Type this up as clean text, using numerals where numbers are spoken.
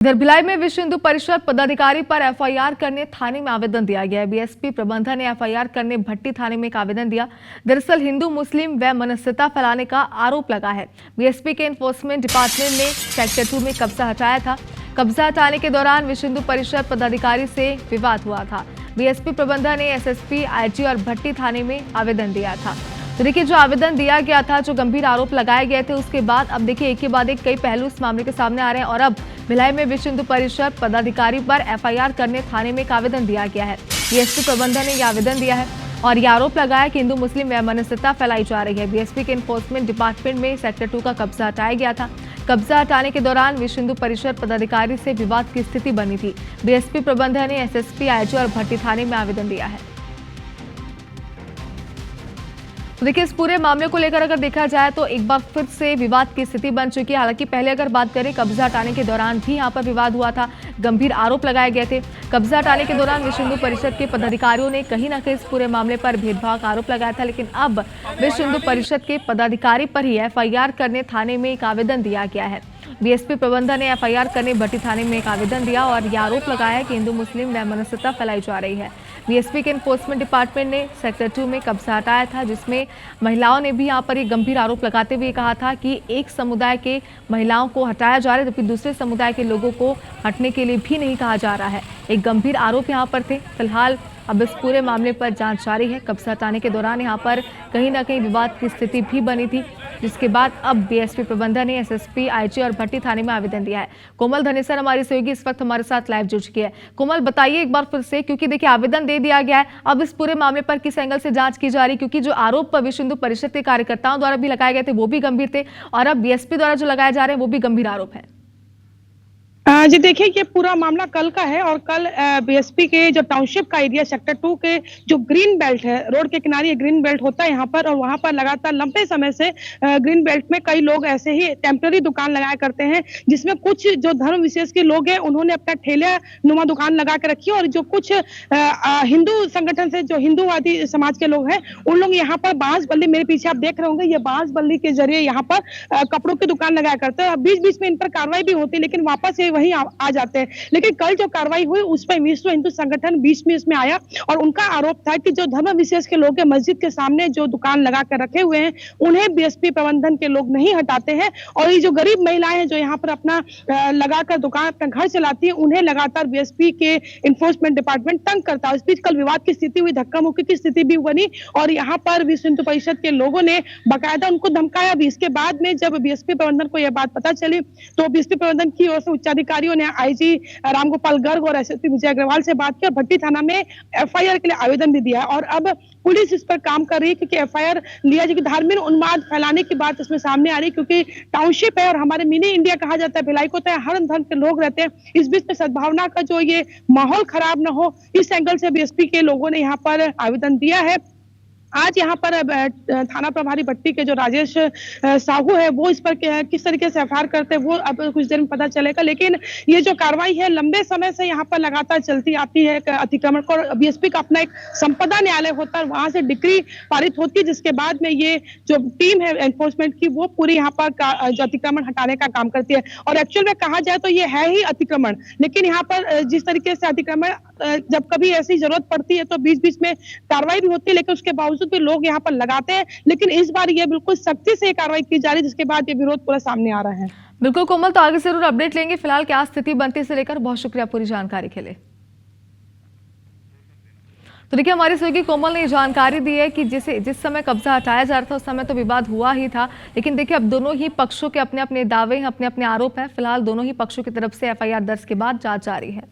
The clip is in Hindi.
इधर भिलाई में विश्व हिंदू परिषद पदाधिकारी पर एफआईआर करने थाने में आवेदन दिया गया है। बीएसपी प्रबंधन ने एफआईआर करने भट्टी थाने में एक आवेदन दिया। दरअसल हिंदू मुस्लिम व मनस्यता फैलाने का आरोप लगा है। बीएसपी के एनफोर्समेंट डिपार्टमेंट ने सेक्टर 2 में कब्जा हटाया था। कब्जा हटाने के दौरान विश्व हिंदू परिषद पदाधिकारी से विवाद हुआ था। बीएसपी प्रबंधन ने एसएसपी, आईजी और भट्टी थाने में आवेदन दिया था। तो देखिए, जो आवेदन दिया गया था, जो गंभीर आरोप लगाए गए थे, उसके बाद अब देखिए एक के बाद एक कई पहलू इस मामले के सामने आ रहे हैं और अब भिलाई में विश्व हिंदू परिषद पदाधिकारी पर एफआईआर करने थाने में एक आवेदन दिया गया है। बीएसपी प्रबंधन ने यह आवेदन दिया है और यह आरोप लगाया कि हिंदू मुस्लिम व मनस्यता फैलाई जा रही है। बीएसपी के एनफोर्समेंट डिपार्टमेंट में सेक्टर 2 का कब्जा हटाया गया था। कब्जा हटाने के दौरान विश्व हिंदू परिषद पदाधिकारी से विवाद की स्थिति बनी थी। बीएसपी प्रबंधन ने एसएसपी, आईजी और भट्टी थाने में आवेदन दिया है। तो देखिए, इस पूरे मामले को लेकर अगर देखा जाए तो एक बार फिर से विवाद की स्थिति बन चुकी है। हालांकि पहले अगर बात करें, कब्जा हटाने के दौरान भी यहां पर विवाद हुआ था, गंभीर आरोप लगाए गए थे। कब्जा हटाने के दौरान विश्व हिंदू परिषद के पदाधिकारियों ने कहीं ना कहीं इस पूरे मामले पर भेदभाव का आरोप लगाया था। लेकिन अब विश्व हिंदू परिषद के पदाधिकारी पर ही एफआईआर करने थाने में एक आवेदन दिया गया है। बीएसपी प्रबंधन ने एफआईआर करने भट्टी थाने में एक आवेदन दिया और यह आरोप लगाया है कि हिंदू मुस्लिम व मनस्यता फैलाई जा रही है। बीएसपी के एनफोर्समेंट डिपार्टमेंट ने सेक्टर 2 में कब्जा हटाया था, जिसमें महिलाओं ने भी यहां पर एक गंभीर आरोप लगाते हुए कहा था कि एक समुदाय के महिलाओं को हटाया जा रहा है, जबकि दूसरे समुदाय के लोगों को हटने के लिए भी नहीं कहा जा रहा है। एक गंभीर आरोप यहां पर थे। फिलहाल अब इस पूरे मामले पर जांच जारी है। कब्जा हटाने के दौरान यहां पर कहीं ना कहीं विवाद की स्थिति भी बनी थी, जिसके बाद अब बीएसपी प्रबंधन ने एसएसपी, आईजी और भट्टी थाने में आवेदन दिया है। कोमल धनेसर हमारी सहयोगी इस वक्त हमारे साथ लाइव जुड़ चुकी है। कोमल, बताइए एक बार फिर से, क्योंकि देखिए आवेदन दे दिया गया है, अब इस पूरे मामले पर किस एंगल से जांच की जा रही है? क्योंकि जो आरोप विश्व हिंदू परिषद के कार्यकर्ताओं द्वारा भी लगाए गए थे वो भी गंभीर थे और अब बीएसपी द्वारा जो लगाए जा रहे हैं वो भी गंभीर आरोप है। जी देखिए, ये पूरा मामला कल का है और कल बीएसपी के जो टाउनशिप का एरिया सेक्टर 2 के जो ग्रीन बेल्ट है, रोड के किनारे ग्रीन बेल्ट होता है यहाँ पर, और वहाँ पर लगातार लंबे समय से ग्रीन बेल्ट में कई लोग ऐसे ही टेम्पररी दुकान लगाया करते हैं, जिसमें कुछ जो धर्म विशेष के लोग हैं उन्होंने अपना ठेला नुमा दुकान लगा के रखी है और जो कुछ हिंदू संगठन से जो हिंदूवादी समाज के लोग हैं उन लोग यहाँ पर बांस बल्ली, मेरे पीछे आप देख रहे होंगे, ये बांस बल्ली के जरिए यहाँ पर कपड़ों की दुकान लगाया करते हैं। बीच बीच में इन पर कार्रवाई भी होती है, लेकिन वापस ये वहीं आ जाते हैं। लेकिन कल जो कार्रवाई हुई उस पर विश्व हिंदू संगठन बीच में इसमें आया और उनका आरोप था कि जो धर्म विशेष के लोग हैं मस्जिद के सामने जो दुकान लगा कर रखे हुए हैं उन्हें बीएसपी प्रबंधन के लोग नहीं हटाते हैं और ये जो गरीब महिलाएं हैं जो यहाँ पर अपना लगाकर दुकान अपना घर चलाती है उन्हें लगातार बीएसपी के इन्फोर्समेंट डिपार्टमेंट तंग करता है। इस बीच कल विवाद की स्थिति हुई, धक्का मुक्की की स्थिति भी बनी और यहाँ पर विश्व हिंदू परिषद के लोगों ने बाकायदा उनको धमकाया भी। इसके बाद में जब बीएसपी प्रबंधन को यह बात पता चली तो बीएसपी प्रबंधन की ओर से उच्चाधिकारियों ने आईजी रामगोपाल गर्ग और एसएसपी विजय अग्रवाल से बात की और भट्टी थाना में एफआईआर के लिए आवेदन भी दिया और अब पुलिस इस पर काम कर रही है, क्योंकि एफआईआर लिया जाए कि धार्मिक उन्माद फैलाने की बात इसमें सामने आ रही है, क्योंकि टाउनशिप है और हमारे मिनी इंडिया कहा जाता है, भिलाई को होता है, हर धर्म के लोग रहते हैं। इस बीच में सद्भावना का जो ये माहौल खराब न हो, इस एंगल से बीएसपी के लोगों ने यहाँ पर आवेदन दिया है। आज यहाँ पर थाना प्रभारी भट्टी के जो राजेश साहू है वो इस पर किस तरीके से एफआईआर करते हैं वो अब कुछ देर में पता चलेगा। लेकिन ये जो कार्रवाई है लंबे समय से यहाँ पर लगातार चलती आती है अतिक्रमण को। बीएसपी का अपना एक संपदा न्यायालय होता है, वहां से डिक्री पारित होती है, जिसके बाद में ये जो टीम है एनफोर्समेंट की वो पूरी यहाँ पर जो अतिक्रमण हटाने का काम करती है। और एक्चुअल में कहा जाए तो ये है ही अतिक्रमण, लेकिन यहाँ पर जिस तरीके से अतिक्रमण जब कभी ऐसी जरूरत पड़ती है तो बीच बीच में कार्रवाई भी होती है, लेकिन उसके बावजूद भी लोग यहाँ पर लगाते हैं। लेकिन इस बार ये बिल्कुल सख्ती से कार्रवाई की जा रही है, जिसके बाद ये विरोध पूरा सामने आ रहा है। बिल्कुल कोमल, तो आगे जरूर अपडेट लेंगे। फिलहाल क्या स्थिति बनती से लेकर बहुत शुक्रिया पूरी जानकारी के लिए। तो देखिए, हमारी सहयोगी कोमल ने जानकारी दी है कि जिस समय कब्जा हटाया जा रहा था उस समय तो विवाद हुआ ही था, लेकिन देखिए अब दोनों ही पक्षों के अपने अपने दावे हैं, अपने अपने आरोप हैं। फिलहाल दोनों ही पक्षों की तरफ से एफआईआर दर्ज के बाद जांच जारी है।